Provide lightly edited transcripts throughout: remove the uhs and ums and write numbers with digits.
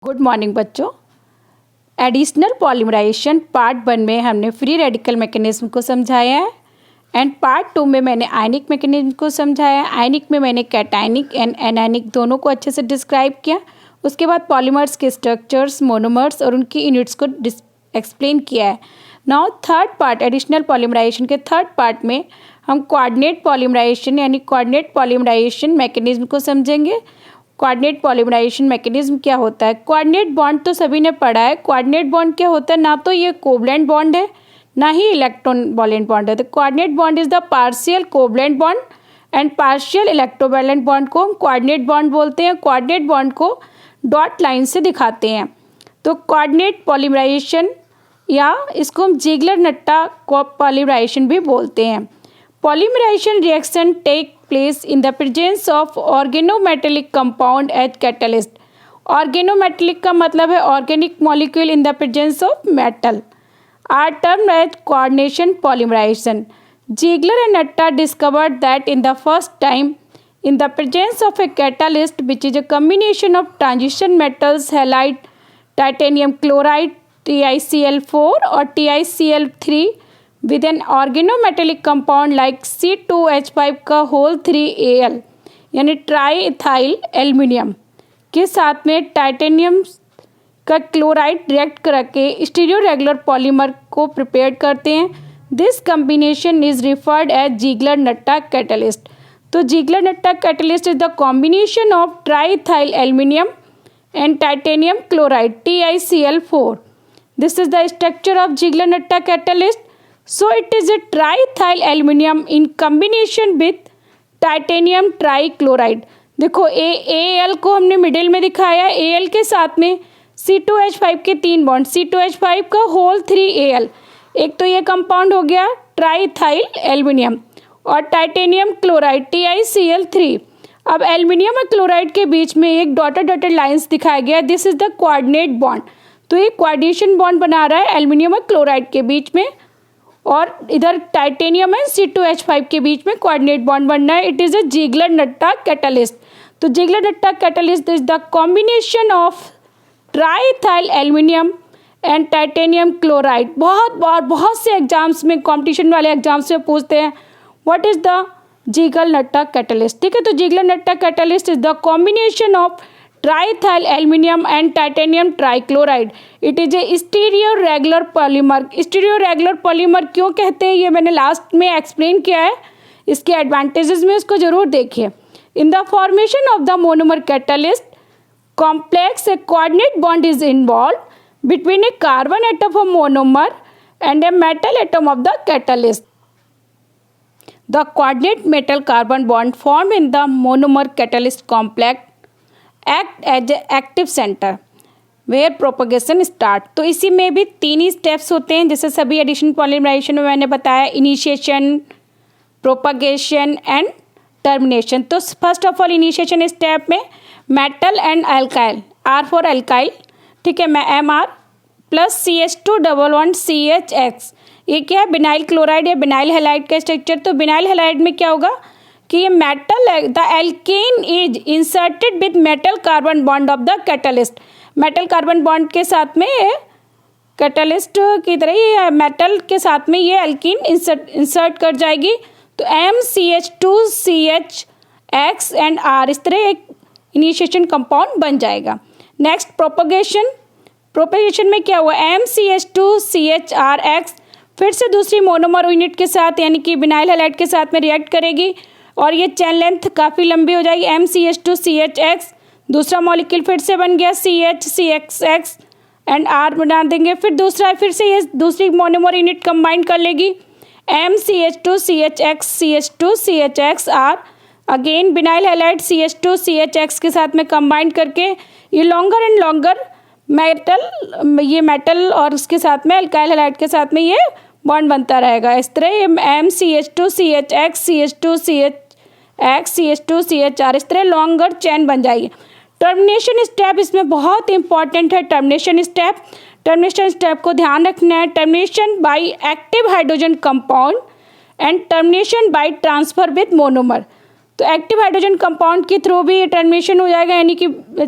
Good morning बच्चों। Additional polymerisation part 1 में हमने फ्री रेडिकल मैकेनिज्म को समझाया है एंड पार्ट 2 में मैंने आयनिक मैकेनिज्म को समझाया है। आयनिक में मैंने कैटायनिक एंड एनायनिक दोनों को अच्छे से डिस्क्राइब किया। उसके बाद पॉलीमर्स के स्ट्रक्चर्स, मोनोमर्स और उनकी यूनिट्स को एक्सप्लेन किया है। Now third part, additional polymerization के थर्ड पार्ट में हम कोऑर्डिनेट पॉलीमराइजेशन यानी कोऑर्डिनेट पॉलीमराइजेशन मैकेनिज्म को समझेंगे। कोऑर्डिनेट पॉलीमराइजेशन मैकेनिज्म क्या होता है? कोऑर्डिनेट बॉन्ड तो सभी ने पढ़ा है। कोऑर्डिनेट बॉन्ड क्या होता है? ना तो ये कोवलेंट बॉन्ड है ना ही इलेक्ट्रॉन वैलेंट बॉन्ड है। तो coordinate bond is the partial covalent bond and partial electrovalent bond को हम कोऑर्डिनेट बॉन्ड बोलते हैं। Coordinate bond co dot line से दिखाते हैं। तो कोऑर्डिनेट पॉलीमराइजेशन या इसको हम जिगलर-नट्टा पॉलीमराइजेशन भी बोलते हैं। Polymerization reaction take place in the presence of organometallic compound as catalyst. Organometallic का मतलब है organic molecule in the presence of metal are termed as coordination polymerization. Ziegler and Natta discovered that in the first time in the presence of a catalyst which is a combination of transition metals halide titanium chloride TiCl4 or TiCl3 with an organometallic compound like C2H5 का whole 3Al यानी try ethyl aluminium के साथ में titanium का chloride react करके stereo regular polymer को prepare करते हैं। This combination is referred as Ziegler Natta catalyst. तो Ziegler Natta catalyst is the combination of triethyl aluminium and titanium chloride TiCl4। This is the structure of Ziegler Natta catalyst. So it is a triethyl aluminum in combination with titanium trichloride. देखो Al को हमने middle में दिखाया। Al के साथ में C2H5 के 3 bond, C2H5 का होल 3Al। एक तो ये कंपाउंड हो गया ट्राईथाइल एल्यूमिनियम और टाइटेनियम क्लोराइड TiCl3। अब एल्यूमिनियम और क्लोराइड के बीच में एक डॉटेड लाइंस दिखाया गया। This is the coordinate bond. तो ये कोऑर्डिनेशन बॉन्ड बना रहा है एल्यूमिनियम और क्लोराइड के बीच में और इधर टाइटेनियम एंड C2H5 के बीच में कोऑर्डिनेट बॉन्ड बनना है। It is a Ziegler Natta catalyst. तो Ziegler Natta catalyst is the combination of triethyl aluminium and titanium chloride. बहुत से एग्जाम्स में, कॉम्पिटिशन वाले एग्जाम्स में पूछते हैं what is the Ziegler Natta catalyst. ठीक है, तो Ziegler Natta catalyst is the combination of triethyl aluminium and titanium trichloride. It is a stereo regular polymer. Stereo regular polymer क्यों कहते हैं ये मैंने लास्ट में एक्सप्लेन किया है। इसके एडवांटेजेस में इसको जरूर देखिए। In the formation of the monomer catalyst complex a coordinate bond is involve between a carbon atom of monomer and a metal atom of the catalyst. The coordinate metal carbon bond form in the monomer catalyst complex act as active centre where propagation start. तो इसी में भी 3 ही steps होते हैं जैसे सभी addition polymerisation में मैंने बताया, इनिशिएशन, प्रोपगेशन एंड टर्मिनेशन. तो first of all initiation step में metal and alkyl, R for alkyl, ठीक है, Mr प्लस CH211CHX. ये क्या है? बिनाइल क्लोराइड या बिनाइल हैलाइड का स्ट्रक्चर. तो बिनाइल हैलाइड में क्या होगा कि ये metal, the alkene is inserted with metal carbon bond of the catalyst. Metal carbon bond के साथ में ये कैटलिस्ट की तरह ये मेटल के साथ में ये एल्कीन इंसर्ट कर जाएगी. तो MCH2CHX एंड R इस तरह एक इनिशिएशन कंपाउंड बन जाएगा. Next propagation. प्रोपगेशन में क्या हुआ? MCH2CHRX फिर से दूसरी मोनोमर यूनिट के साथ यानी कि बिनाइल हैलाइड के साथ में रिएक्ट करेगी और ये चेन लेंथ काफ़ी लंबी हो जाएगी. MCH2CHX दूसरा मॉलिक्यूल फिर से बन गया CHCXX एंड R बना देंगे. फिर से ये दूसरी मोनोमर यूनिट कंबाइन कर लेगी MCH2CHX CH2CHXR. Again vinyl halide CH2CHX के साथ में कंबाइन करके ये लॉन्गर एंड लॉन्गर मेटल और उसके साथ में अल्काइल हैलाइड के साथ में ये बॉन्ड बनता रहेगा. इस तरह MCH2CHX CH2CHX CH2CHR इस तरह लॉन्गर चेन बन जाएगी. टर्मिनेशन स्टेप इसमें बहुत इंपॉर्टेंट है. टर्मिनेशन स्टेप को ध्यान रखना है. Termination by active hydrogen compound and termination by transfer with monomer. तो एक्टिव हाइड्रोजन कंपाउंड के थ्रू भी टर्मिनेशन हो जाएगा, यानी कि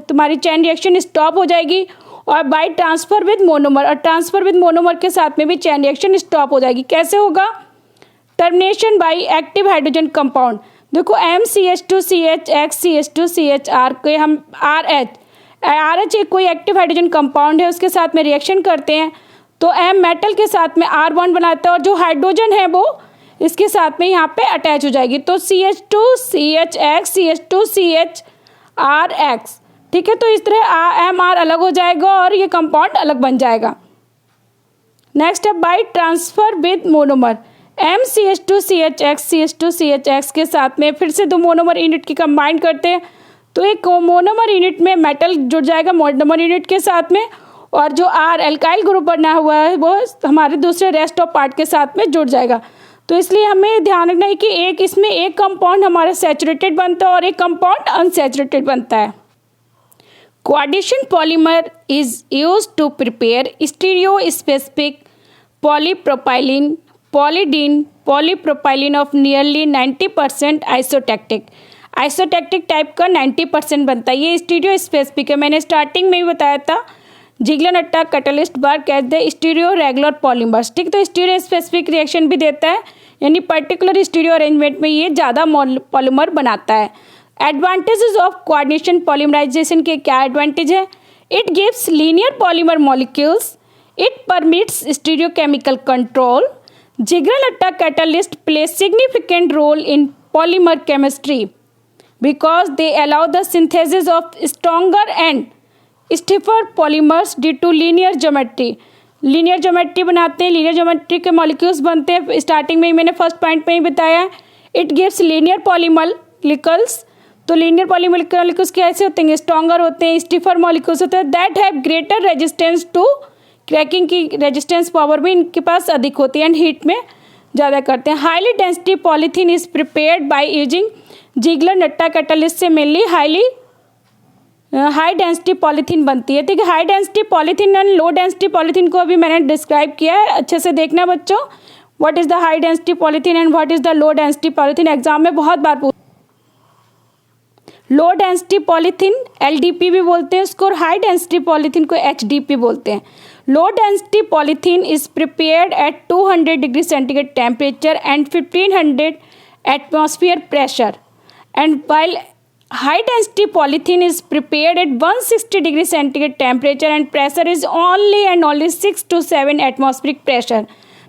तुम्हारी चेन रिएक्शन स्टॉप हो जाएगी। और बाय ट्रांसफर विद मोनोमर, और ट्रांसफर विद मोनोमर के साथ में भी चेन रिएक्शन स्टॉप हो जाएगी। कैसे होगा? Termination by active hydrogen compound. देखो MCH2CHX CH2CHR के हम RH एक कोई एक्टिव हाइड्रोजन कंपाउंड है, उसके साथ में रिएक्शन करते हैं तो M मेटल के साथ में R बॉन्ड बनाता है और जो हाइड्रोजन है वो इसके साथ में यहाँ पे अटैच हो जाएगी। तो CH2CHX CH2CHRX, ठीक है। तो इस तरह MR अलग हो जाएगा और ये कंपाउंड अलग बन जाएगा। नेक्स्ट है by transfer with monomer. MCH2CHX CH2CHX के साथ में फिर से दो मोनोमर यूनिट की कंबाइन करते हैं तो एक मोनोमर यूनिट में मेटल जुड़ जाएगा मोनोमर यूनिट के साथ में, और जो R एल्काइल ग्रुप बना हुआ है वो हमारे दूसरे रेस्ट ऑफ पार्ट के साथ में जुड़ जाएगा। तो इसलिए हमें ध्यान रखना है कि इसमें एक कंपाउंड हमारा सैचुरेटेड बनता है और एक कंपाउंड अनसैचुरेटेड बनता है। Coordination polymer is used to prepare stereo specific polypropylene polydiene polypropylene of nearly 90% isotactic type का 90% बनता है। ये स्टीरियो स्पेसिफिक है, मैंने स्टार्टिंग में ही बताया था। Ziegler Natta catalyst work as the stereo regular polymers, ठीक। तो स्टीरियो स्पेसिफिक रिएक्शन भी देता है, यानी पर्टिकुलर स्टीरियो अरेंजमेंट में ये ज़्यादा पॉलीमर बनाता है। एडवांटेजेस ऑफ कोऑर्डिनेशन पॉलीमराइजेशन के क्या एडवांटेज है? It gives linear polymer molecules, it permits stereochemical control. Ziggler-Natta catalyst play significant role in polymer chemistry because they allow the synthesis of stronger and stiffer polymers due to linear geometry. Linear geometry बनाते हैं, linear geometry के molecules बनते हैं। Starting में ही मैंने first point में ही बताया। इट गिव्स लीनियर पॉलीमोलिक्यूल्स, तो लीनियर पॉलीमोलिक्यूल्स कैसे होते हैं? स्ट्रॉन्गर होते हैं, स्टिफर मॉलिक्यूल्स होते हैं that have greater resistance to cracking की रेजिस्टेंस पावर भी इनके पास अधिक होती है एंड हीट में ज़्यादा करते हैं। Highly density polythene is prepared by using Ziggler-Natta catalyst से मेनली हाई डेंसिटी पॉलीथीन बनती है, ठीक है। High density polythene and low density polythene को अभी मैंने डिस्क्राइब किया है, अच्छे से देखना बच्चों। What is the high density polythene and what is the low density polythene, exam में बहुत बार लो डेंसिटी पॉलीथीन LDP भी बोलते हैं उसको, और हाई डेंसिटी पॉलीथीन को HDP बोलते हैं। Low density polythene is prepared at 200 degree centigrade temperature and 1500 atmosphere pressure, and while high density polythene is prepared at 160 degree centigrade temperature and pressure is only 6 to 7 atmospheric pressure,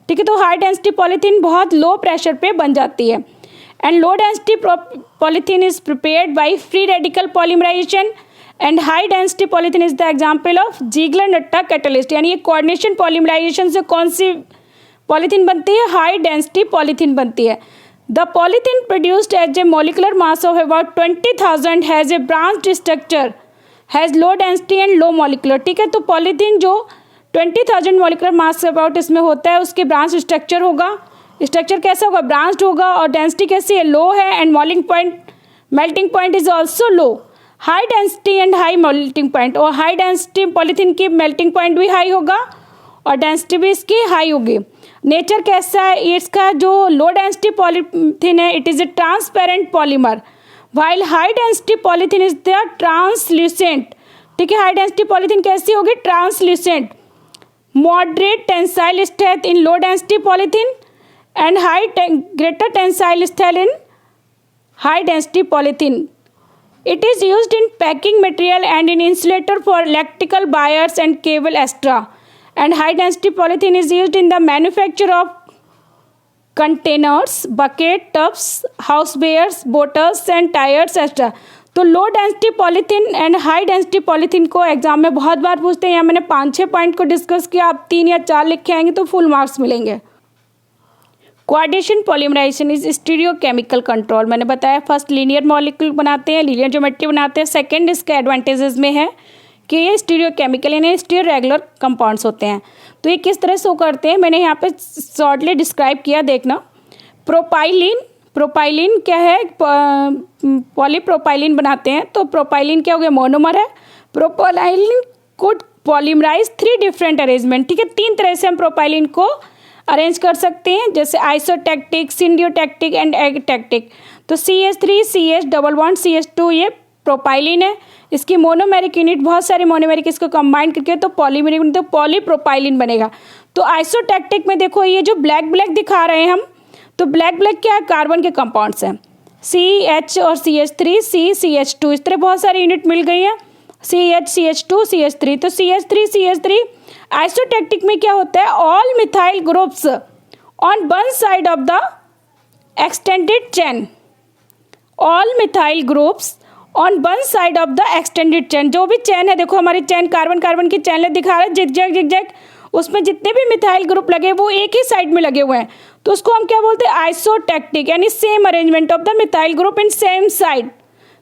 ठीक है। तो high density polythene बहुत low pressure पे बन जाती है। And low density polythene is prepared by free radical polymerization and high density polythene is the example of Ziegler Natta catalyst. यानी ये कोऑर्डिनेशन पॉलीमराइजेशन से कौन सी पॉलीथीन बनती है? हाई डेंसिटी पॉलीथीन बनती है। The polythene produced as a molecular mass of about 20,000 has a branched structure, has low density and low molecular, ठीक है। तो पॉलीथीन जो 20,000 मोलिकुलर मास से अबाउट इसमें होता है उसके ब्रांच स्ट्रक्चर होगा। स्ट्रक्चर कैसा होगा? ब्रांच्ड होगा, और डेंसिटी कैसी है? लो है, and melting point is also low. High density and high melting point, और हाई डेंसिटी पॉलीथीन की मेल्टिंग पॉइंट भी हाई होगा और डेंसिटी भी इसकी हाई होगी। नेचर कैसा है इसका? जो लो डेंसिटी पॉलीथीन है it is a transparent polymer, while high density polythene is the translucent, ठीक है। हाई डेंसिटी पॉलीथीन कैसी होगी? Translucent. Moderate tensile strength in low density polythene and greater tensile strength in high density polythene. It is used in packing material and in insulator for electrical wires and cable extra. And high density polythene is used in the manufacture of containers, bucket, tubs, housewares, bottles and tires extra. तो लो density polythene and high density polythene को exam में बहुत बार पूछते हैं। यहाँ मैंने 5-6 point को discuss किया, आप 3 या 4 लिख के आएंगे तो फुल मार्क्स मिलेंगे। Coordination polymerization is stereochemical control, मैंने बताया फर्स्ट लीनियर मॉलिक्यूल बनाते हैं, लीनियर ज्योमेट्री बनाते हैं। सेकंड इसके एडवांटेजेस में है कि ये स्टीरियोकेमिकल यानी स्टीरियो रेगुलर कंपाउंड्स होते हैं। तो ये किस तरह शो करते हैं मैंने यहाँ पे शॉर्टली डिस्क्राइब किया, देखना। प्रोपाइलिन क्या है? पॉलीप्रोपाइलिन बनाते हैं। तो प्रोपाइलिन क्या हो गया? मोनोमर है। प्रोपाइलिन को पॉलीमराइज 3 डिफरेंट अरेंजमेंट, ठीक है। 3 तरह से हम प्रोपाइलिन को अरेंज कर सकते हैं, जैसे आइसोटैक्टिक, सिंडियोटैक्टिक एंड एगटैक्टिक। तो CH3 CH double bond CH2 ये प्रोपाइलिन है। इसकी मोनोमेरिक यूनिट बहुत सारे मोनोमेरिक इसको कंबाइन करके तो पॉलीमेरिक यूनिट तो पॉलीप्रोपाइलिन बनेगा। तो आइसोटैक्टिक में देखो ये जो ब्लैक ब्लैक दिखा रहे हैं हम, तो ब्लैक ब्लैक क्या है, कार्बन के कंपाउंड्स हैं, CH और CH3 CH2 इस तरह बहुत सारी यूनिट मिल गई है, CH CH2 CH3। तो CH3 CH3 आइसोटैक्टिक में क्या होता है, all methyl groups on one side of the extended chain, all methyl groups on one side of the extended chain. जो भी चेन है देखो हमारी चेन कार्बन कार्बन की चेन दिखा रहा है जिगजैग जिगजैग, उसमें जितने भी मिथाइल ग्रुप लगे वो एक ही साइड में लगे हुए हैं, तो उसको हम क्या बोलते हैं, आइसोटैक्टिक, यानी same arrangement of the methyl group in same side,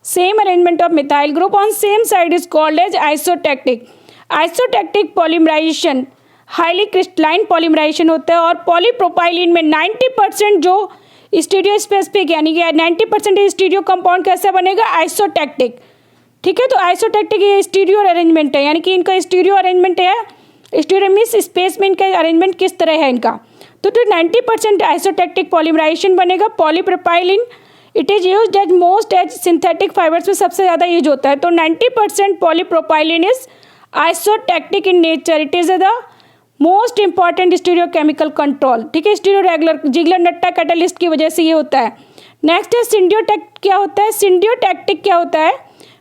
same arrangement of methyl group on same side is called as isotactic. Isotactic polymerisation highly crystalline polymerisation होता है और पॉलीप्रोपाइलिन में 90% जो स्टीरियो स्पेसिफिक यानी कि 90% स्टीरियो कंपाउंड कैसे बनेगा, आइसोटैक्टिक। ठीक है, तो आइसोटैक्टिक ये स्टीरियो अरेंजमेंट है, यानी कि इनका स्टीरियो अरेंजमेंट है, स्टीरियो मीन्स स्पेस में इनका अरेंजमेंट किस तरह है इनका। तो 90% आइसोटैक्टिक पॉलीमराइजेशन बनेगा। Polypropylene it is used as most as synthetic fibres में सबसे ज़्यादा यूज होता है। तो 90% polypropylene is isotactic in nature, it is the most important stereochemical control. ठीक है, स्टीरियो रेगुलर जिगलर-नट्टा कैटालिस्ट की वजह से ये होता है। नेक्स्ट है सिंडियोटैक्ट, क्या होता है, सिंडियोटैक्टिक क्या होता है,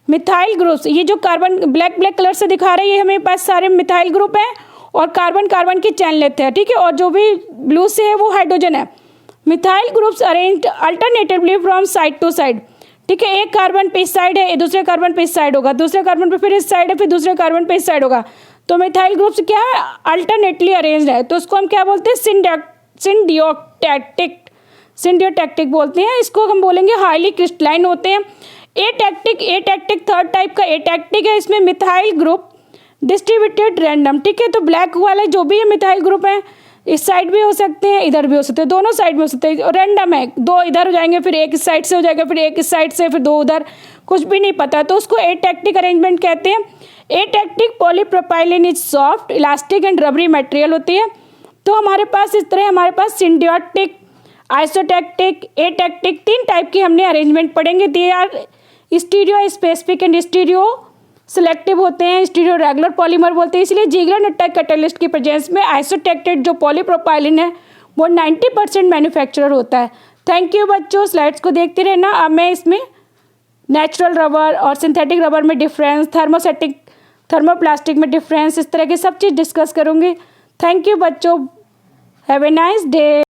मिथाइल ग्रुप्स, ये जो कार्बन ब्लैक ब्लैक कलर से दिखा रहे हैं ये हमें पास सारे मिथाइल ग्रुप हैं और कार्बन कार्बन की चैन लेते हैं। ठीक है, और जो भी ब्लू से है वो हाइड्रोजन है। Methyl groups arranged alternatively from side to side. ठीक है, एक कार्बन पे इस साइड है, दूसरे कार्बन पे इस साइड होगा, दूसरे कार्बन पे फिर इस साइड है, फिर दूसरे कार्बन पे इस साइड होगा। तो मिथाइल ग्रुप्स क्या है, अल्टरनेटली अरेंज्ड है, तो उसको हम क्या बोलते हैं, सिंडियोटैक्टिक बोलते हैं। इसको हम बोलेंगे हाईली क्रिस्टलाइन होते हैं। एटैक्टिक थर्ड टाइप का एटैक्टिक है, इसमें मिथाइल ग्रुप डिस्ट्रीब्यूटेड रैंडम। ठीक है, तो ब्लैक वाले जो भी मिथाइल ग्रुप हैं इस साइड भी हो सकते हैं, इधर भी हो सकते हैं, दोनों साइड में हो सकते हैं, रैंडम है, दो इधर हो जाएंगे, फिर एक इस साइड से हो जाएगा, फिर एक इस साइड से, फिर दो उधर, कुछ भी नहीं पता, तो उसको एटैक्टिक अरेंजमेंट कहते हैं। Atactic polypropylene is soft elastic and rubbery material होती है। तो हमारे पास इस तरह हमारे पास सिंडियोटिक, आइसोटैक्टिक, एटैक्टिक, 3 टाइप की हमने अरेंजमेंट पढ़ेंगे। They are stereo specific and stereo selective होते हैं, स्टीरियो रेगुलर पॉलीमर बोलते हैं। इसलिए जिगलर-नट्टा कैटालिस्ट की प्रेजेंस में आइसोटैक्टेड जो पॉलीप्रोपाइलिन है वो 90% मैन्युफैक्चरर होता है। थैंक यू बच्चों, स्लाइड्स को देखते रहना। अब मैं इसमें नेचुरल रबर और सिंथेटिक रबर में डिफरेंस, थर्मोप्लास्टिक में डिफरेंस, इस तरह की सब चीज़ डिस्कस करूँगी। थैंक यू बच्चों, हैव ए नाइस डे।